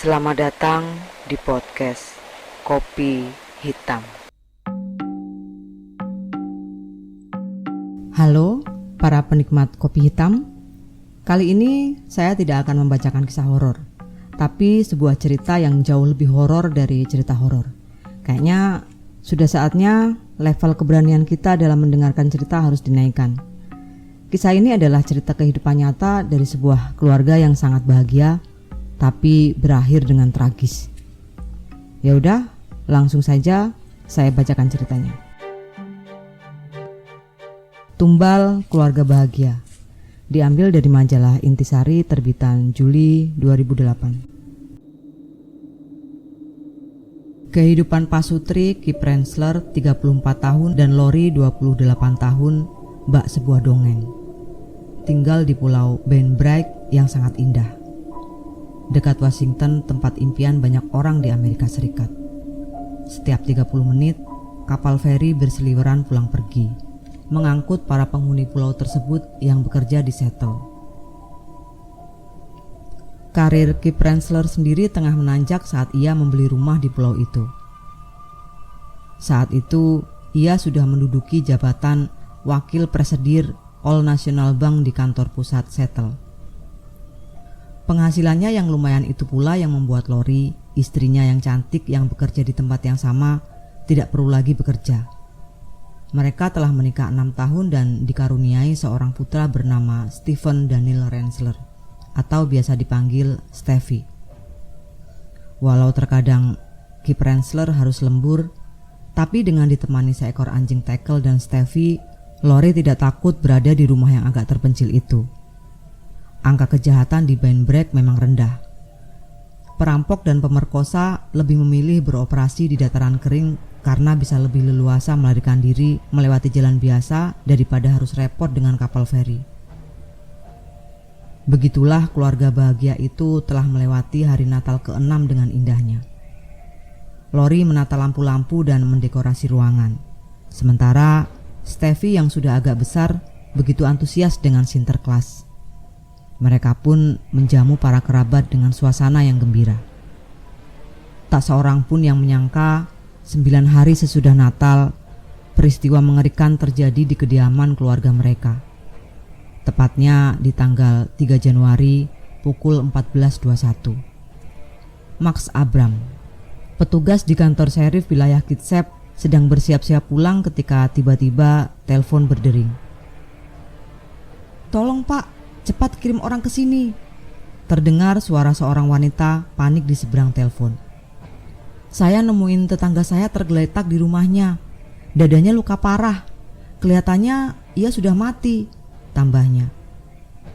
Selamat datang di podcast Kopi Hitam. Halo para penikmat kopi hitam. Kali ini saya tidak akan membacakan kisah horor, tapi sebuah cerita yang jauh lebih horor dari cerita horor. Kayaknya sudah saatnya level keberanian kita dalam mendengarkan cerita harus dinaikkan. Kisah ini adalah cerita kehidupan nyata dari sebuah keluarga yang sangat bahagia, tapi berakhir dengan tragis. Ya udah, langsung saja saya bacakan ceritanya. Tumbal Keluarga Bahagia, diambil dari majalah Intisari terbitan Juli 2008. Kehidupan Pasutri Kiprensler 34 tahun dan Lori 28 tahun bak sebuah dongeng. Tinggal di Pulau Bainbridge yang sangat indah, dekat Washington, tempat impian banyak orang di Amerika Serikat. Setiap 30 menit, kapal feri berseliweran pulang pergi, mengangkut para penghuni pulau tersebut yang bekerja di Seattle. Karir Kiprensler sendiri tengah menanjak saat ia membeli rumah di pulau itu. Saat itu, ia sudah menduduki jabatan Wakil Presidir All National Bank di kantor pusat Seattle. Penghasilannya yang lumayan itu pula yang membuat Lori, istrinya yang cantik yang bekerja di tempat yang sama, tidak perlu lagi bekerja. Mereka telah menikah 6 tahun dan dikaruniai seorang putra bernama Stephen Daniel Rensler, atau biasa dipanggil Steffi. Walau terkadang Kip Rensler harus lembur, tapi dengan ditemani seekor anjing tackle dan Steffi, Lori tidak takut berada di rumah yang agak terpencil itu. Angka kejahatan di Bainbridge memang rendah. Perampok dan pemerkosa lebih memilih beroperasi di dataran kering karena bisa lebih leluasa melarikan diri melewati jalan biasa daripada harus repot dengan kapal feri. Begitulah keluarga bahagia itu telah melewati hari Natal ke-6 dengan indahnya. Lori menata lampu-lampu dan mendekorasi ruangan. Sementara Steffi yang sudah agak besar begitu antusias dengan Sinterklas. Mereka pun menjamu para kerabat dengan suasana yang gembira. Tak seorang pun yang menyangka 9 hari sesudah Natal, peristiwa mengerikan terjadi di kediaman keluarga mereka. Tepatnya di tanggal 3 Januari pukul 14.21. Max Abram, petugas di kantor serif wilayah Kitsap, sedang bersiap-siap pulang ketika tiba-tiba telepon berdering. "Tolong Pak, cepat kirim orang ke sini." Terdengar suara seorang wanita panik di seberang telepon. "Saya nemuin tetangga saya tergeletak di rumahnya. Dadanya luka parah. Kelihatannya ia sudah mati," tambahnya.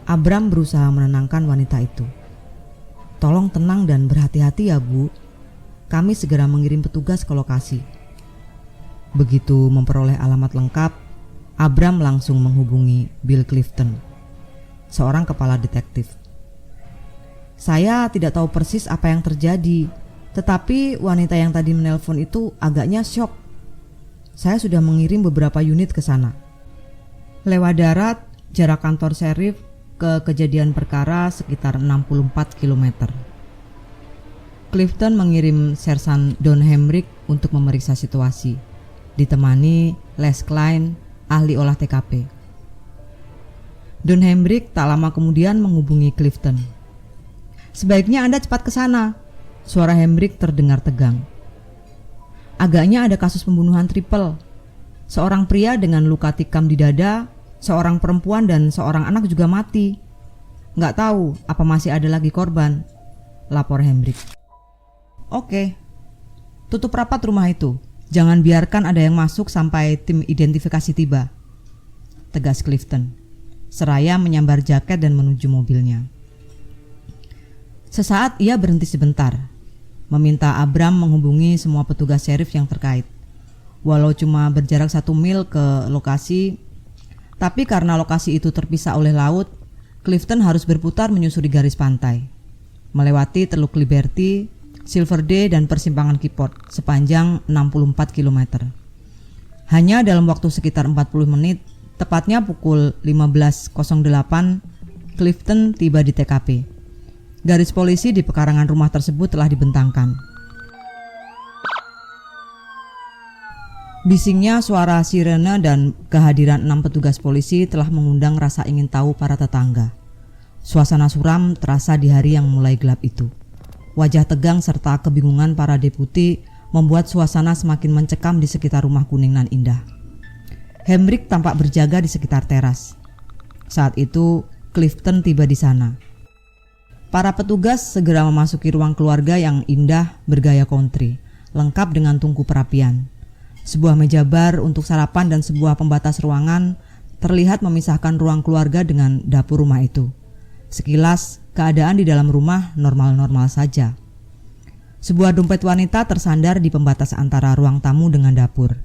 Abram berusaha menenangkan wanita itu. "Tolong tenang dan berhati-hati ya Bu. Kami segera mengirim petugas ke lokasi." Begitu memperoleh alamat lengkap, Abram langsung menghubungi Bill Clifton, seorang kepala detektif. "Saya tidak tahu persis apa yang terjadi, tetapi wanita yang tadi menelpon itu agaknya syok. Saya sudah mengirim beberapa unit ke sana." Lewat darat, jarak kantor serif ke kejadian perkara sekitar 64 km. Clifton mengirim Sersan Don Hemrick untuk memeriksa situasi, ditemani Les Klein, ahli olah TKP. Don Hemrick tak lama kemudian menghubungi Clifton. "Sebaiknya Anda cepat ke sana." Suara Hemrick terdengar tegang. "Agaknya ada kasus pembunuhan triple. Seorang pria dengan luka tikam di dada, seorang perempuan dan seorang anak juga mati. Nggak tahu apa masih ada lagi korban," lapor Hemrick. "Oke, tutup rapat rumah itu. Jangan biarkan ada yang masuk sampai tim identifikasi tiba," tegas Clifton, seraya menyambar jaket dan menuju mobilnya. Sesaat ia berhenti sebentar, meminta Abram menghubungi semua petugas serif yang terkait. Walau cuma berjarak 1 mil ke lokasi, tapi karena lokasi itu terpisah oleh laut, Clifton harus berputar menyusuri garis pantai, melewati Teluk Liberty, Silver Day dan persimpangan Keyport sepanjang 64 km. Hanya dalam waktu sekitar 40 menit, tepatnya pukul 15.08, Clifton tiba di TKP. Garis polisi di pekarangan rumah tersebut telah dibentangkan. Bisingnya suara sirene dan kehadiran 6 petugas polisi telah mengundang rasa ingin tahu para tetangga. Suasana suram terasa di hari yang mulai gelap itu. Wajah tegang serta kebingungan para deputi membuat suasana semakin mencekam di sekitar rumah kuning nan indah. Hendrik tampak berjaga di sekitar teras. Saat itu Clifton tiba di sana. Para petugas segera memasuki ruang keluarga yang indah bergaya country, lengkap dengan tungku perapian. Sebuah meja bar untuk sarapan dan sebuah pembatas ruangan terlihat memisahkan ruang keluarga dengan dapur rumah itu. Sekilas, keadaan di dalam rumah normal-normal saja. Sebuah dompet wanita tersandar di pembatas antara ruang tamu dengan dapur.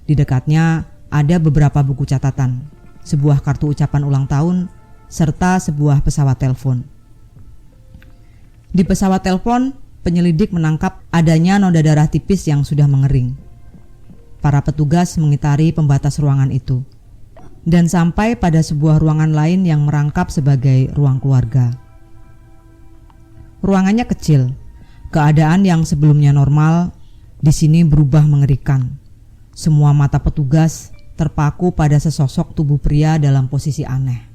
Di dekatnya ada beberapa buku catatan, sebuah kartu ucapan ulang tahun, serta sebuah pesawat telepon. Di pesawat telepon, penyelidik menangkap adanya noda darah tipis yang sudah mengering. Para petugas mengitari pembatas ruangan itu dan sampai pada sebuah ruangan lain yang merangkap sebagai ruang keluarga. Ruangannya kecil. Keadaan yang sebelumnya normal di sini berubah mengerikan. Semua mata petugas terpaku pada sesosok tubuh pria dalam posisi aneh,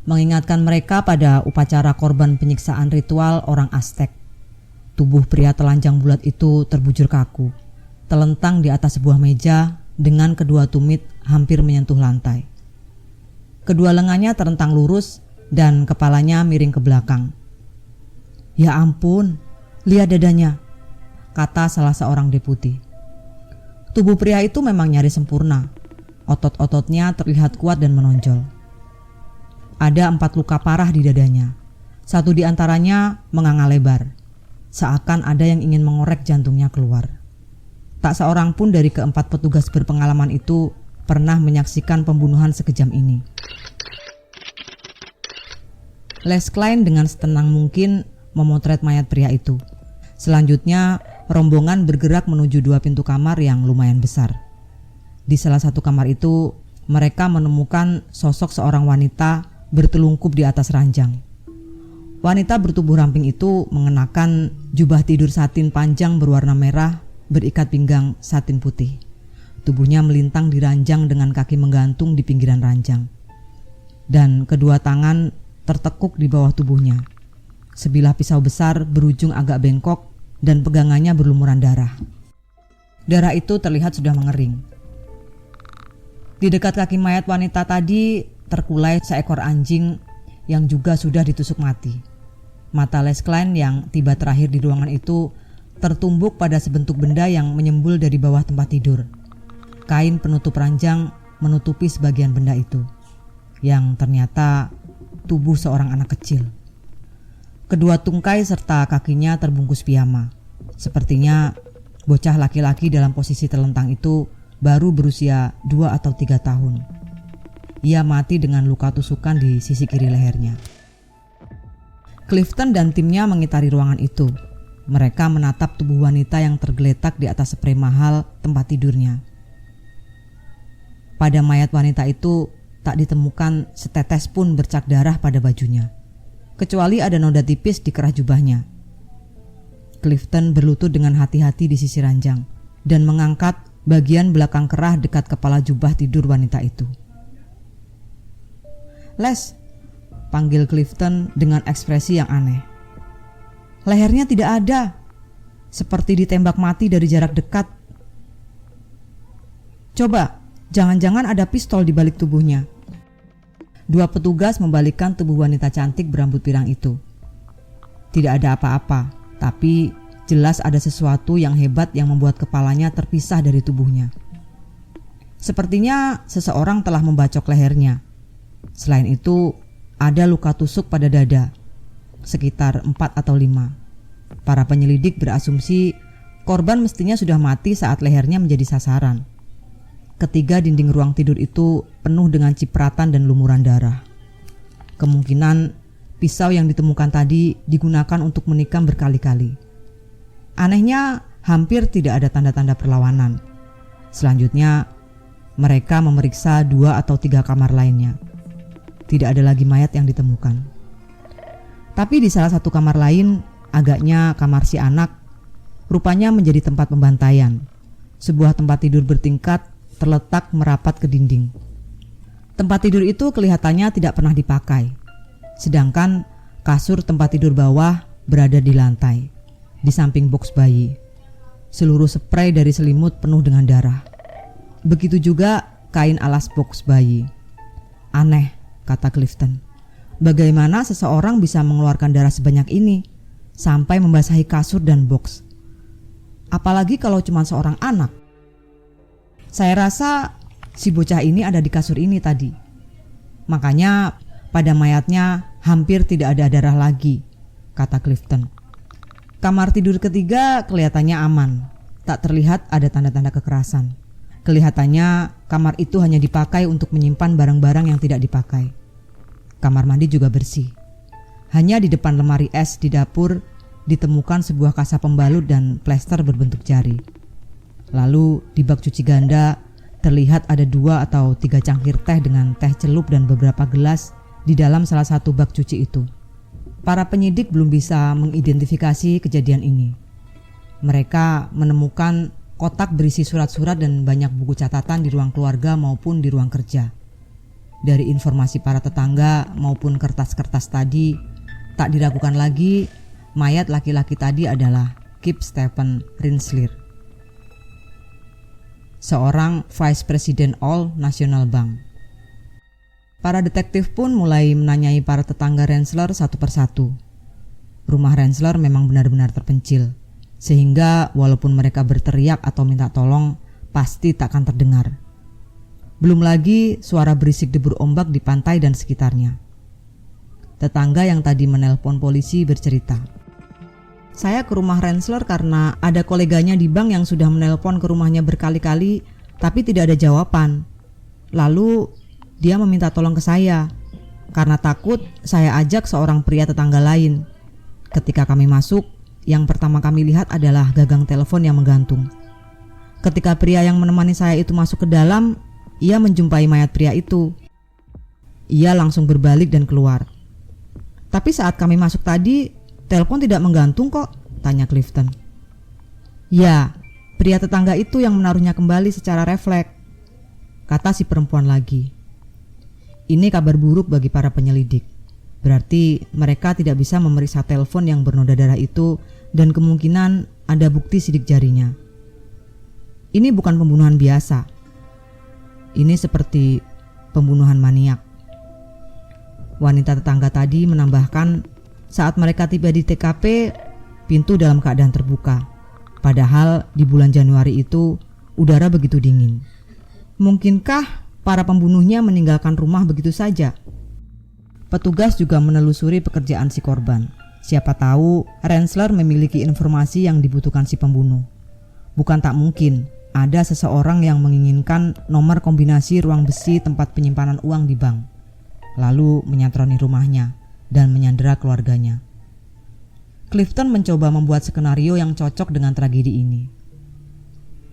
mengingatkan mereka pada upacara korban penyiksaan ritual orang Aztec. Tubuh pria telanjang bulat itu terbujur kaku, telentang di atas sebuah meja dengan kedua tumit hampir menyentuh lantai. Kedua lengannya terentang lurus dan kepalanya miring ke belakang. "Ya ampun, lihat dadanya," kata salah seorang deputi. Tubuh pria itu memang nyaris sempurna. Otot-ototnya terlihat kuat dan menonjol. Ada 4 luka parah di dadanya. 1 di antaranya menganga lebar, seakan ada yang ingin mengorek jantungnya keluar. Tak seorang pun dari ke-4 petugas berpengalaman itu pernah menyaksikan pembunuhan sekejam ini. Les Klein dengan setenang mungkin memotret mayat pria itu. Selanjutnya, rombongan bergerak menuju 2 pintu kamar yang lumayan besar. Di salah satu kamar itu, mereka menemukan sosok seorang wanita bertelungkup di atas ranjang. Wanita bertubuh ramping itu mengenakan jubah tidur satin panjang berwarna merah berikat pinggang satin putih. Tubuhnya melintang di ranjang dengan kaki menggantung di pinggiran ranjang. Dan kedua tangan tertekuk di bawah tubuhnya. Sebilah pisau besar berujung agak bengkok dan pegangannya berlumuran darah. Darah itu terlihat sudah mengering. Di dekat kaki mayat wanita tadi terkulai seekor anjing yang juga sudah ditusuk mati. Mata Les Klein yang tiba terakhir di ruangan itu tertumbuk pada sebentuk benda yang menyembul dari bawah tempat tidur. Kain penutup ranjang menutupi sebagian benda itu, yang ternyata tubuh seorang anak kecil. Kedua tungkai serta kakinya terbungkus piyama. Sepertinya bocah laki-laki dalam posisi telentang itu baru berusia 2 atau 3 tahun. Ia mati dengan luka tusukan di sisi kiri lehernya. Clifton dan timnya mengitari ruangan itu. Mereka menatap tubuh wanita yang tergeletak di atas sprei mahal tempat tidurnya. Pada mayat wanita itu tak ditemukan setetes pun bercak darah pada bajunya, kecuali ada noda tipis di kerah jubahnya. Clifton berlutut dengan hati-hati di sisi ranjang dan mengangkat bagian belakang kerah dekat kepala jubah tidur wanita itu. "Les," panggil Clifton dengan ekspresi yang aneh. "Lehernya tidak ada, seperti ditembak mati dari jarak dekat. Coba, jangan-jangan ada pistol di balik tubuhnya." 2 petugas membalikkan tubuh wanita cantik berambut pirang itu. Tidak ada apa-apa, tapi jelas ada sesuatu yang hebat yang membuat kepalanya terpisah dari tubuhnya. Sepertinya seseorang telah membacok lehernya. Selain itu, ada luka tusuk pada dada, sekitar 4 atau 5. Para penyelidik berasumsi korban mestinya sudah mati saat lehernya menjadi sasaran. Ketiga dinding ruang tidur itu penuh dengan cipratan dan lumuran darah. Kemungkinan pisau yang ditemukan tadi digunakan untuk menikam berkali-kali. Anehnya, hampir tidak ada tanda-tanda perlawanan. Selanjutnya, mereka memeriksa 2 atau 3 kamar lainnya. Tidak ada lagi mayat yang ditemukan. Tapi di salah satu kamar lain, agaknya kamar si anak, rupanya menjadi tempat pembantaian. Sebuah tempat tidur bertingkat terletak merapat ke dinding. Tempat tidur itu kelihatannya tidak pernah dipakai. Sedangkan kasur tempat tidur bawah berada di lantai, di samping box bayi. Seluruh spray dari selimut penuh dengan darah. Begitu juga kain alas box bayi. Aneh, kata Clifton. Bagaimana seseorang bisa mengeluarkan darah sebanyak ini sampai membasahi kasur dan box? Apalagi kalau cuma seorang anak. Saya rasa si bocah ini ada di kasur ini tadi. Makanya pada mayatnya hampir tidak ada darah lagi, kata Clifton. Kamar tidur ketiga kelihatannya aman. Tak terlihat ada tanda-tanda kekerasan. Kelihatannya kamar itu hanya dipakai untuk menyimpan barang-barang yang tidak dipakai. Kamar mandi juga bersih. Hanya di depan lemari es di dapur ditemukan sebuah kasa pembalut dan plester berbentuk jari. Lalu di bak cuci ganda terlihat ada 2 atau 3 cangkir teh dengan teh celup dan beberapa gelas di dalam salah satu bak cuci itu. Para penyidik belum bisa mengidentifikasi kejadian ini. Mereka menemukan kotak berisi surat-surat dan banyak buku catatan di ruang keluarga maupun di ruang kerja. Dari informasi para tetangga maupun kertas-kertas tadi, tak diragukan lagi mayat laki-laki tadi adalah Kip Stephen Rinsler, seorang Vice President All National Bank. Para detektif pun mulai menanyai para tetangga Rensler satu persatu. Rumah Rensler memang benar-benar terpencil, sehingga walaupun mereka berteriak atau minta tolong, pasti tak akan terdengar. Belum lagi suara berisik debur ombak di pantai dan sekitarnya. Tetangga yang tadi menelpon polisi bercerita, "Saya ke rumah Rensler karena ada koleganya di bank yang sudah menelpon ke rumahnya berkali-kali, tapi tidak ada jawaban. Lalu dia meminta tolong ke saya. Karena takut, saya ajak seorang pria tetangga lain. Ketika kami masuk, yang pertama kami lihat adalah gagang telepon yang menggantung. Ketika pria yang menemani saya itu masuk ke dalam, ia menjumpai mayat pria itu. Ia langsung berbalik dan keluar. Tapi saat kami masuk tadi, telepon tidak menggantung kok," tanya Clifton. "Ya, pria tetangga itu yang menaruhnya kembali secara refleks," kata si perempuan lagi. Ini kabar buruk bagi para penyelidik. Berarti mereka tidak bisa memeriksa telepon yang bernoda darah itu dan kemungkinan ada bukti sidik jarinya. Ini bukan pembunuhan biasa. Ini seperti pembunuhan maniak. Wanita tetangga tadi menambahkan, saat mereka tiba di TKP, pintu dalam keadaan terbuka. Padahal di bulan Januari itu udara begitu dingin. Mungkinkah para pembunuhnya meninggalkan rumah begitu saja? Petugas juga menelusuri pekerjaan si korban. Siapa tahu Rensler memiliki informasi yang dibutuhkan si pembunuh. Bukan tak mungkin ada seseorang yang menginginkan nomor kombinasi ruang besi tempat penyimpanan uang di bank, lalu menyantroni rumahnya dan menyandera keluarganya. Clifton mencoba membuat skenario yang cocok dengan tragedi ini.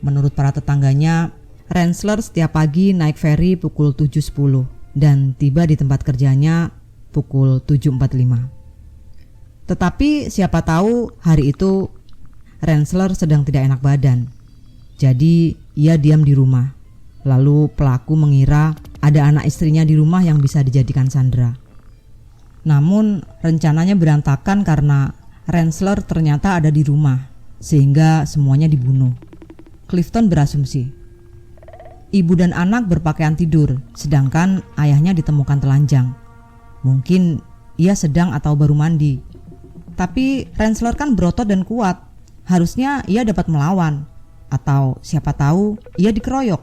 Menurut para tetangganya, Rensler setiap pagi naik feri pukul 7.10 dan tiba di tempat kerjanya pukul 7.45. Tetapi siapa tahu hari itu Rensler sedang tidak enak badan. Jadi ia diam di rumah. Lalu pelaku mengira ada anak istrinya di rumah yang bisa dijadikan sandera. Namun rencananya berantakan karena Rensler ternyata ada di rumah, sehingga semuanya dibunuh. Clifton berasumsi, ibu dan anak berpakaian tidur, sedangkan ayahnya ditemukan telanjang. Mungkin ia sedang atau baru mandi. Tapi Rensler kan berotot dan kuat, harusnya ia dapat melawan. Atau siapa tahu ia dikeroyok.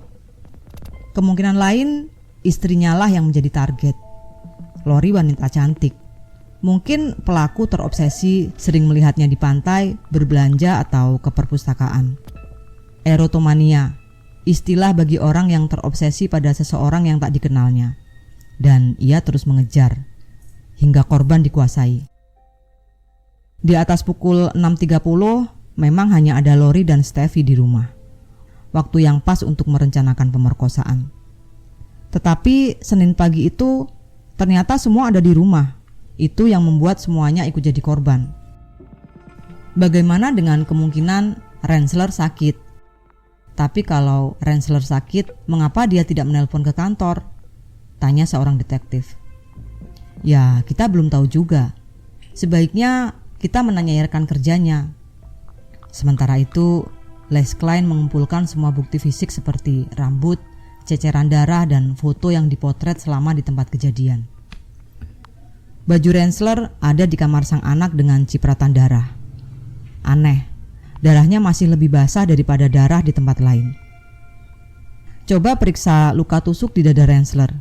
Kemungkinan lain istrinya lah yang menjadi target. Lori wanita cantik. Mungkin pelaku terobsesi sering melihatnya di pantai, berbelanja atau ke perpustakaan. Erotomania, istilah bagi orang yang terobsesi pada seseorang yang tak dikenalnya. Dan ia terus mengejar hingga korban dikuasai. Di atas pukul 6.30 memang hanya ada Lori dan Steffi di rumah. Waktu yang pas untuk merencanakan pemerkosaan. Tetapi Senin pagi itu ternyata semua ada di rumah. Itu yang membuat semuanya ikut jadi korban. Bagaimana dengan kemungkinan Rensler sakit? Tapi kalau Rensler sakit, mengapa dia tidak menelpon ke kantor? Tanya seorang detektif. Ya, kita belum tahu juga. Sebaiknya kita menanya rekan kerjanya. Sementara itu, Les Klein mengumpulkan semua bukti fisik seperti rambut, ceceran darah, dan foto yang dipotret selama di tempat kejadian. Baju Rensler ada di kamar sang anak dengan cipratan darah. Aneh, darahnya masih lebih basah daripada darah di tempat lain. Coba periksa luka tusuk di dada Rensler.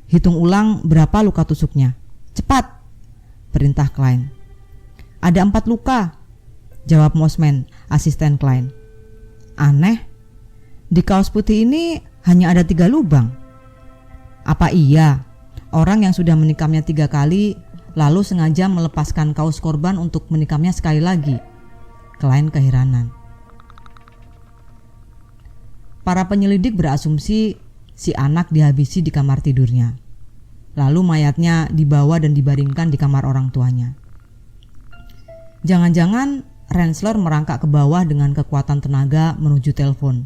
Hitung ulang berapa luka tusuknya. Cepat, perintah Klein. Ada 4 luka, jawab Mossman, asisten Klein. Aneh, di kaos putih ini hanya ada 3 lubang. Apa iya orang yang sudah menikamnya 3 kali lalu sengaja melepaskan kaos korban untuk menikamnya sekali lagi? Klein keheranan. Para penyelidik berasumsi si anak dihabisi di kamar tidurnya. Lalu mayatnya dibawa dan dibaringkan di kamar orang tuanya. Jangan-jangan Rensler merangkak ke bawah dengan kekuatan tenaga menuju telepon,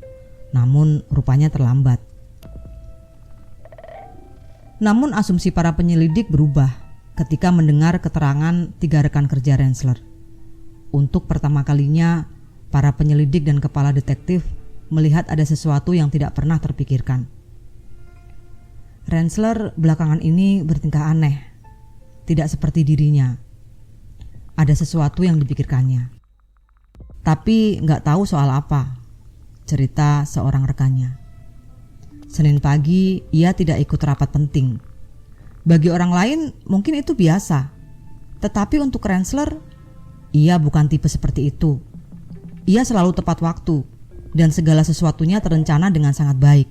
namun rupanya terlambat. Namun asumsi para penyelidik berubah ketika mendengar keterangan 3 rekan kerja Rensler. Untuk pertama kalinya, para penyelidik dan kepala detektif melihat ada sesuatu yang tidak pernah terpikirkan. Rensler belakangan ini bertingkah aneh, tidak seperti dirinya. Ada sesuatu yang dipikirkannya, tapi nggak tahu soal apa, cerita seorang rekannya. Senin pagi ia tidak ikut rapat penting. Bagi orang lain mungkin itu biasa, tetapi untuk Rensler, ia bukan tipe seperti itu. Ia selalu tepat waktu dan segala sesuatunya terencana dengan sangat baik.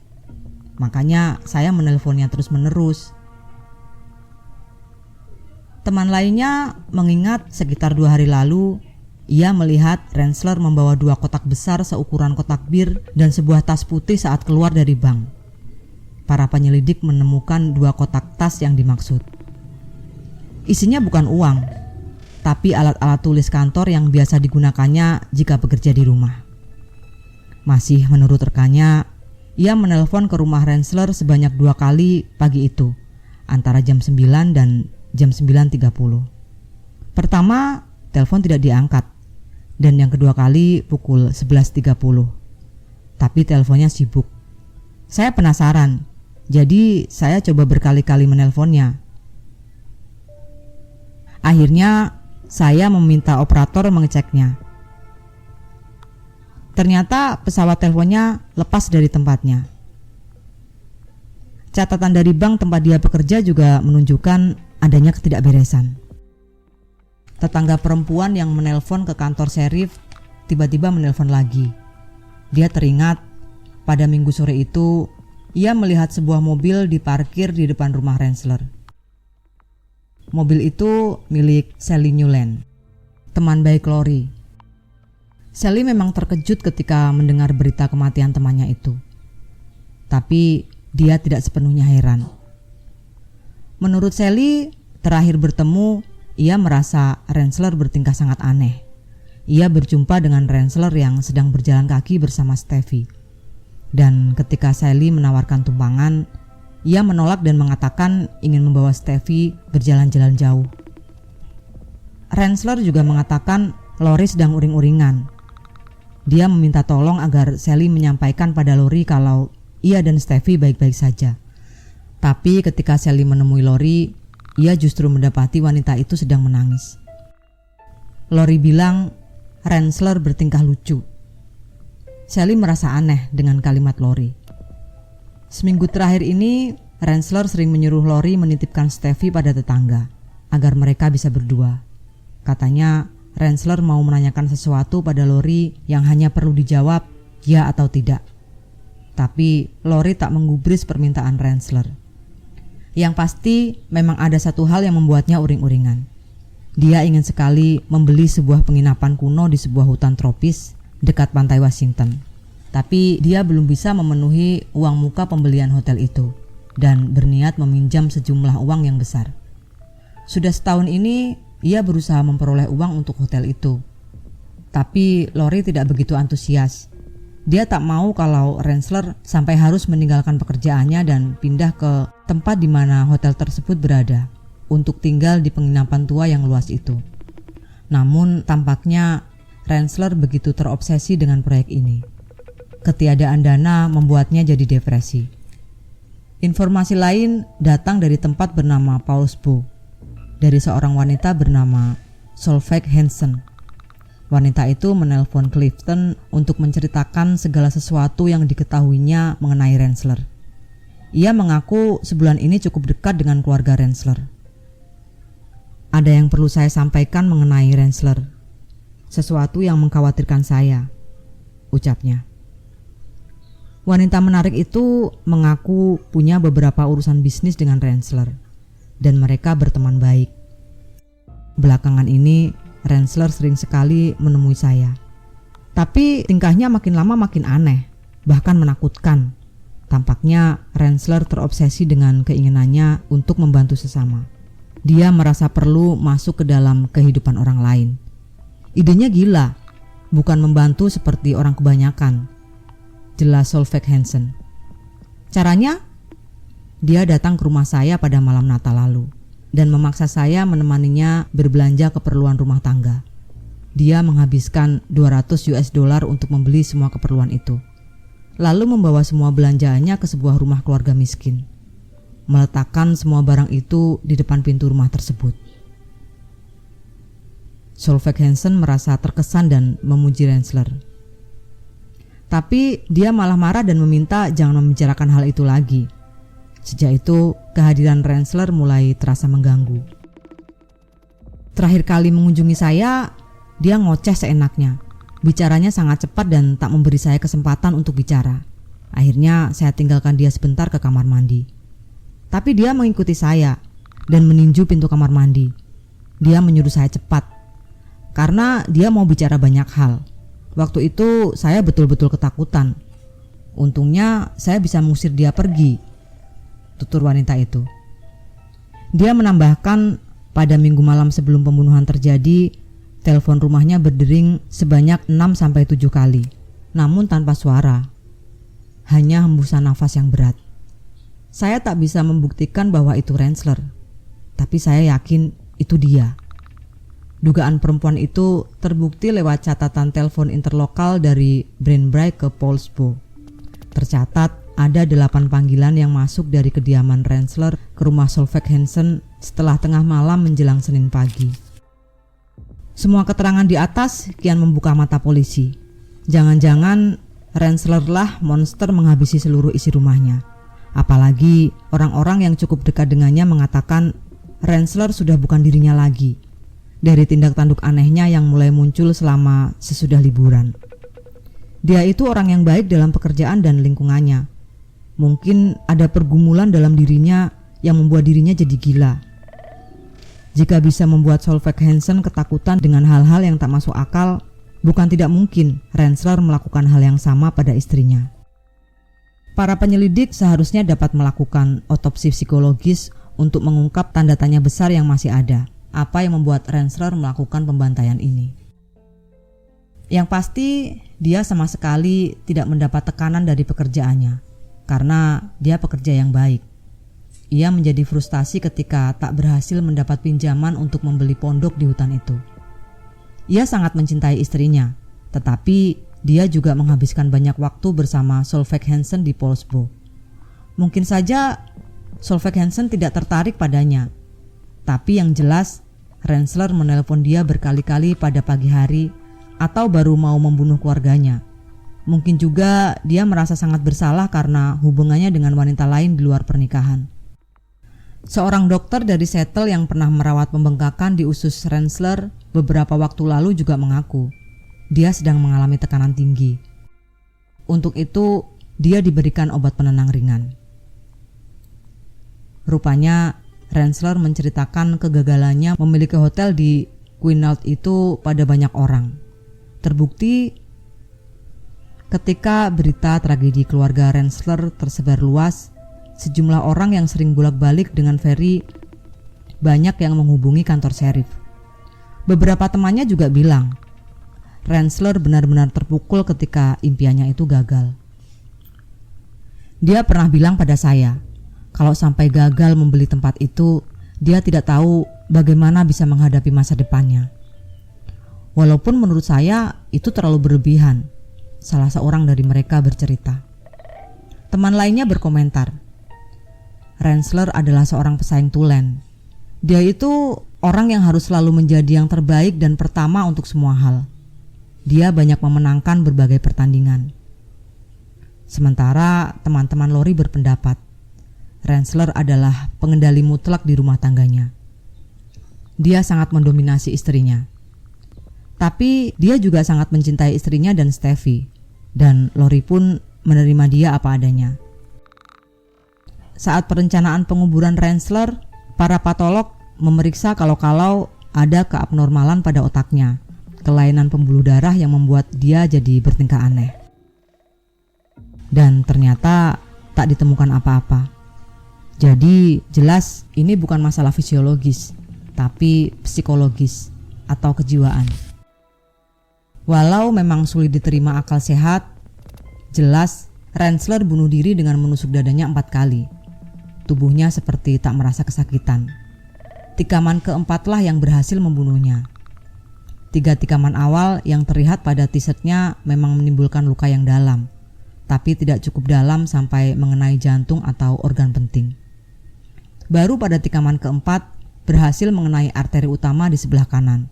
Makanya saya menelponnya terus-menerus. Teman lainnya mengingat sekitar 2 hari lalu ia melihat Rensler membawa 2 kotak besar seukuran kotak bir dan sebuah tas putih saat keluar dari bank. Para penyelidik menemukan 2 kotak tas yang dimaksud. Isinya bukan uang, tapi alat-alat tulis kantor yang biasa digunakannya jika bekerja di rumah. Masih menurut rekannya, ia menelpon ke rumah Rensler sebanyak 2 kali pagi itu, antara jam 9 dan jam 9.30. Pertama, telepon tidak diangkat, dan yang kedua kali pukul 11.30. Tapi teleponnya sibuk. Saya penasaran, jadi saya coba berkali-kali menelponnya. Akhirnya, saya meminta operator mengeceknya. Ternyata pesawat teleponnya lepas dari tempatnya. Catatan dari bank tempat dia bekerja juga menunjukkan adanya ketidakberesan. Tetangga perempuan yang menelpon ke kantor serif tiba-tiba menelpon lagi. Dia teringat pada Minggu sore itu ia melihat sebuah mobil diparkir di depan rumah Rensler. Mobil itu milik Sally Newland, teman baik Lori. Sally memang terkejut ketika mendengar berita kematian temannya itu. Tapi dia tidak sepenuhnya heran. Menurut Sally, terakhir bertemu, ia merasa Rensler bertingkah sangat aneh. Ia berjumpa dengan Rensler yang sedang berjalan kaki bersama Steffi. Dan ketika Sally menawarkan tumpangan, ia menolak dan mengatakan ingin membawa Steffi berjalan-jalan jauh. Rensler juga mengatakan Lori sedang uring-uringan. Dia meminta tolong agar Sally menyampaikan pada Lori kalau ia dan Steffi baik-baik saja. Tapi ketika Sally menemui Lori, ia justru mendapati wanita itu sedang menangis. Lori bilang Rensler bertingkah lucu. Sally merasa aneh dengan kalimat Lori. Seminggu terakhir ini, Rensler sering menyuruh Lori menitipkan Steffi pada tetangga agar mereka bisa berdua. Katanya Rensler mau menanyakan sesuatu pada Lori yang hanya perlu dijawab ya atau tidak. Tapi Lori tak menggubris permintaan Rensler. Yang pasti memang ada satu hal yang membuatnya uring-uringan. Dia ingin sekali membeli sebuah penginapan kuno di sebuah hutan tropis dekat pantai Washington. Tapi dia belum bisa memenuhi uang muka pembelian hotel itu dan berniat meminjam sejumlah uang yang besar. Sudah setahun ini ia berusaha memperoleh uang untuk hotel itu. Tapi Lori tidak begitu antusias. Dia tak mau kalau Rensler sampai harus meninggalkan pekerjaannya dan pindah ke tempat di mana hotel tersebut berada untuk tinggal di penginapan tua yang luas itu. Namun tampaknya Rensler begitu terobsesi dengan proyek ini. Ketiadaan dana membuatnya jadi depresi. Informasi lain datang dari tempat bernama Paulsbo, dari seorang wanita bernama Solveig Hansen. Wanita itu menelpon Clifton untuk menceritakan segala sesuatu yang diketahuinya mengenai Rensler. Ia mengaku sebulan ini cukup dekat dengan keluarga Rensler. Ada yang perlu saya sampaikan mengenai Rensler. Sesuatu yang mengkhawatirkan saya, ucapnya. Wanita menarik itu mengaku punya beberapa urusan bisnis dengan Rensler dan mereka berteman baik. Belakangan ini Rensler sering sekali menemui saya. Tapi tingkahnya makin lama makin aneh, bahkan menakutkan. Tampaknya Rensler terobsesi dengan keinginannya untuk membantu sesama. Dia merasa perlu masuk ke dalam kehidupan orang lain. Idenya gila, bukan membantu seperti orang kebanyakan. Jelas Solveig Hansen. Caranya? Dia datang ke rumah saya pada malam Natal lalu dan memaksa saya menemaninya berbelanja keperluan rumah tangga. Dia menghabiskan $200 untuk membeli semua keperluan itu. Lalu membawa semua belanjaannya ke sebuah rumah keluarga miskin. Meletakkan semua barang itu di depan pintu rumah tersebut. Solveig Hansen merasa terkesan dan memuji Rensler. Tapi dia malah marah dan meminta jangan membicarakan hal itu lagi. Sejak itu, kehadiran Rensler mulai terasa mengganggu. Terakhir kali mengunjungi saya, dia ngoceh seenaknya. Bicaranya sangat cepat dan tak memberi saya kesempatan untuk bicara. Akhirnya saya tinggalkan dia sebentar ke kamar mandi. Tapi dia mengikuti saya dan meninju pintu kamar mandi. Dia menyuruh saya cepat, karena dia mau bicara banyak hal. Waktu itu saya betul-betul ketakutan. Untungnya saya bisa mengusir dia pergi, tutur wanita itu. Dia menambahkan pada minggu malam sebelum pembunuhan terjadi, telepon rumahnya berdering sebanyak 6-7 kali, namun tanpa suara. Hanya hembusan nafas yang berat. Saya tak bisa membuktikan bahwa itu Rensler, tapi saya yakin itu dia. Dugaan perempuan itu terbukti lewat catatan telepon interlokal dari Brandbrake ke Paulsbo. Tercatat ada 8 panggilan yang masuk dari kediaman Rensler ke rumah Solveig Hansen setelah tengah malam menjelang Senin pagi. Semua keterangan di atas kian membuka mata polisi. Jangan-jangan Rensler lah monster menghabisi seluruh isi rumahnya. Apalagi orang-orang yang cukup dekat dengannya mengatakan Rensler sudah bukan dirinya lagi. Dari tindak tanduk anehnya yang mulai muncul selama sesudah liburan. Dia itu orang yang baik dalam pekerjaan dan lingkungannya. Mungkin ada pergumulan dalam dirinya yang membuat dirinya jadi gila. Jika bisa membuat Solveig Hansen ketakutan dengan hal-hal yang tak masuk akal, bukan tidak mungkin Rensler melakukan hal yang sama pada istrinya. Para penyelidik seharusnya dapat melakukan otopsi psikologis untuk mengungkap tanda tanya besar yang masih ada. Apa yang membuat Rensler melakukan pembantaian ini? Yang pasti, dia sama sekali tidak mendapat tekanan dari pekerjaannya. Karena dia pekerja yang baik. Ia menjadi frustasi ketika tak berhasil mendapat pinjaman untuk membeli pondok di hutan itu. Ia sangat mencintai istrinya, tetapi dia juga menghabiskan banyak waktu bersama Solveig Hansen di Paulsbo. Mungkin saja Solveig Hansen tidak tertarik padanya, tapi yang jelas Rensler menelpon dia berkali-kali pada pagi hari atau baru mau membunuh keluarganya. Mungkin juga dia merasa sangat bersalah karena hubungannya dengan wanita lain di luar pernikahan. Seorang dokter dari Seattle yang pernah merawat pembengkakan di usus Rensler beberapa waktu lalu juga mengaku dia sedang mengalami tekanan tinggi. Untuk itu, dia diberikan obat penenang ringan. Rupanya, Rensler menceritakan kegagalannya memiliki hotel di Quinault itu pada banyak orang. Terbukti ketika berita tragedi keluarga Rensler tersebar luas, sejumlah orang yang sering bolak-balik dengan ferry banyak yang menghubungi kantor sheriff. Beberapa temannya juga bilang, Rensler benar-benar terpukul ketika impiannya itu gagal. Dia pernah bilang pada saya, kalau sampai gagal membeli tempat itu, dia tidak tahu bagaimana bisa menghadapi masa depannya. Walaupun menurut saya itu terlalu berlebihan, salah seorang dari mereka bercerita. Teman lainnya berkomentar, Rensler adalah seorang pesaing tulen. Dia itu orang yang harus selalu menjadi yang terbaik dan pertama untuk semua hal. Dia banyak memenangkan berbagai pertandingan. Sementara teman-teman Lori berpendapat, Rensler adalah pengendali mutlak di rumah tangganya. Dia sangat mendominasi istrinya. Tapi dia juga sangat mencintai istrinya dan Steffi. Dan Lori pun menerima dia apa adanya. Saat perencanaan penguburan Rensler, para patolog memeriksa kalau ada keabnormalan pada otaknya, kelainan pembuluh darah yang membuat dia jadi bertingkah aneh. Dan ternyata tak ditemukan apa-apa. Jadi jelas ini bukan masalah fisiologis, tapi psikologis atau kejiwaan. Walau memang sulit diterima akal sehat, jelas Rensler bunuh diri dengan menusuk dadanya 4 kali. Tubuhnya seperti tak merasa kesakitan. Tikaman keempatlah yang berhasil membunuhnya. 3 tikaman awal yang terlihat pada t-shirtnya memang menimbulkan luka yang dalam, tapi tidak cukup dalam sampai mengenai jantung atau organ penting. Baru pada tikaman keempat berhasil mengenai arteri utama di sebelah kanan,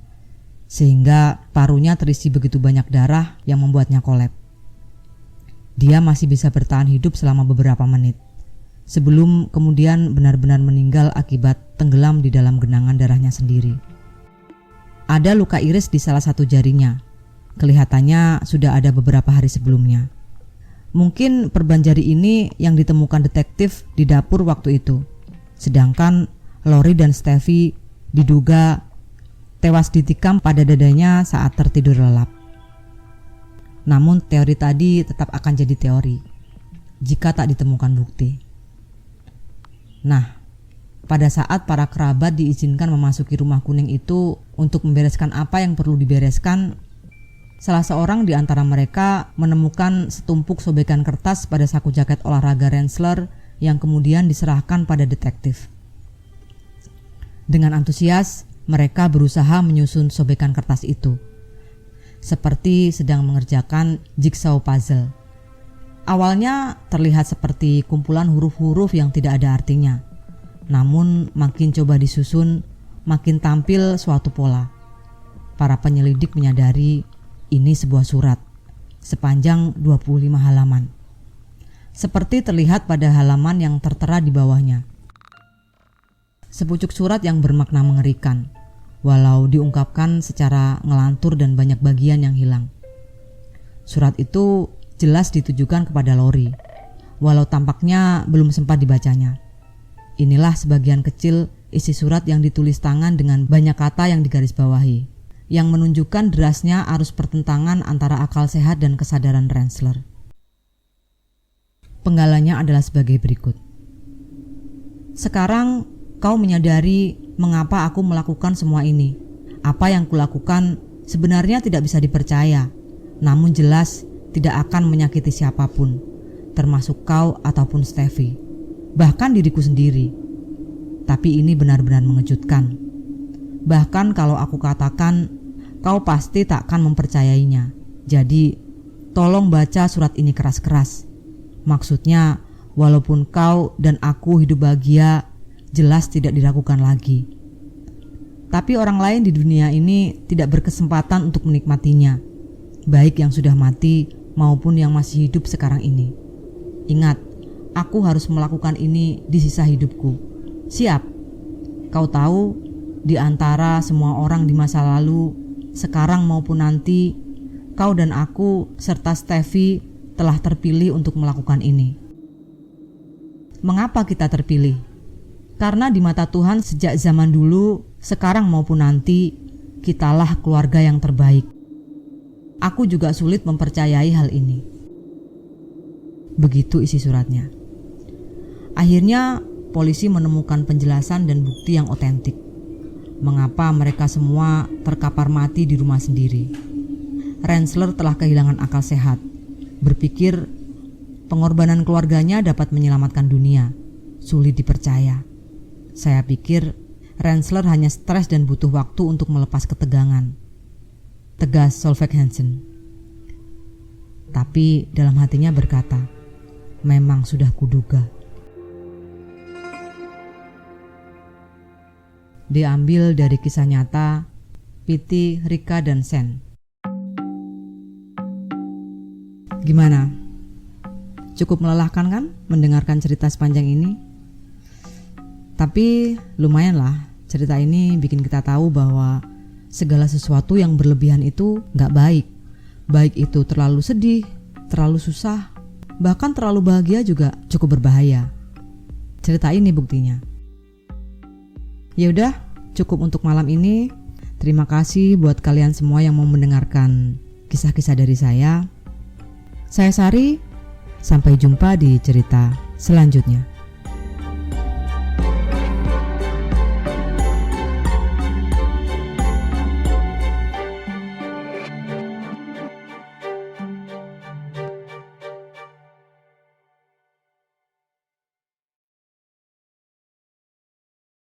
sehingga parunya terisi begitu banyak darah yang membuatnya kolap. Dia masih bisa bertahan hidup selama beberapa menit, sebelum kemudian benar-benar meninggal akibat tenggelam di dalam genangan darahnya sendiri. Ada luka iris di salah satu jarinya, kelihatannya sudah ada beberapa hari sebelumnya. Mungkin perban jari ini yang ditemukan detektif di dapur waktu itu, sedangkan Lori dan Steffi diduga tewas ditikam pada dadanya saat tertidur lelap. Namun teori tadi tetap akan jadi teori jika tak ditemukan bukti. Nah, pada saat para kerabat diizinkan memasuki rumah kuning itu untuk membereskan apa yang perlu dibereskan, salah seorang di antara mereka menemukan setumpuk sobekan kertas pada saku jaket olahraga Rensler yang kemudian diserahkan pada detektif. Dengan antusias, mereka berusaha menyusun sobekan kertas itu, seperti sedang mengerjakan jigsaw puzzle. Awalnya terlihat seperti kumpulan huruf-huruf yang tidak ada artinya. Namun makin coba disusun, makin tampil suatu pola. Para penyelidik menyadari ini sebuah surat sepanjang 25 halaman. Seperti terlihat pada halaman yang tertera di bawahnya. Sepucuk surat yang bermakna mengerikan, walau diungkapkan secara ngelantur dan banyak bagian yang hilang. Surat itu jelas ditujukan kepada Lori, walau tampaknya belum sempat dibacanya. Inilah sebagian kecil isi surat yang ditulis tangan dengan banyak kata yang digarisbawahi, yang menunjukkan derasnya arus pertentangan antara akal sehat dan kesadaran Rensler. Penggalanya adalah sebagai berikut. Sekarang kau menyadari mengapa aku melakukan semua ini. Apa yang kulakukan sebenarnya tidak bisa dipercaya, namun jelas tidak akan menyakiti siapapun, termasuk kau ataupun Steffi, bahkan diriku sendiri. Tapi ini benar-benar mengejutkan. Bahkan kalau aku katakan, kau pasti tak akan mempercayainya. Jadi, tolong baca surat ini keras-keras. Maksudnya, walaupun kau dan aku hidup bahagia, jelas tidak diragukan lagi. Tapi orang lain di dunia ini tidak berkesempatan untuk menikmatinya, baik yang sudah mati maupun yang masih hidup sekarang ini. Ingat, aku harus melakukan ini di sisa hidupku. Siap? Kau tahu, di antara semua orang di masa lalu, sekarang maupun nanti, kau dan aku serta Steffi telah terpilih untuk melakukan ini. Mengapa kita terpilih? Karena di mata Tuhan sejak zaman dulu, sekarang maupun nanti, kitalah keluarga yang terbaik. Aku juga sulit mempercayai hal ini. Begitu isi suratnya. Akhirnya polisi menemukan penjelasan dan bukti yang otentik. Mengapa mereka semua terkapar mati di rumah sendiri? Rensler telah kehilangan akal sehat, berpikir pengorbanan keluarganya dapat menyelamatkan dunia. Sulit dipercaya. Saya pikir Rensler hanya stres dan butuh waktu untuk melepas ketegangan. Tegas Solveig Hansen. Tapi dalam hatinya berkata, memang sudah kuduga. Diambil dari kisah nyata Piti, Rika, dan Sen. Gimana? Cukup melelahkan kan mendengarkan cerita sepanjang ini? Tapi lumayan lah, cerita ini bikin kita tahu bahwa segala sesuatu yang berlebihan itu gak baik. Baik itu terlalu sedih, terlalu susah, bahkan terlalu bahagia juga cukup berbahaya. Cerita ini buktinya. Ya udah, cukup untuk malam ini. Terima kasih buat kalian semua yang mau mendengarkan kisah-kisah dari saya. Saya Sari, sampai jumpa di cerita selanjutnya.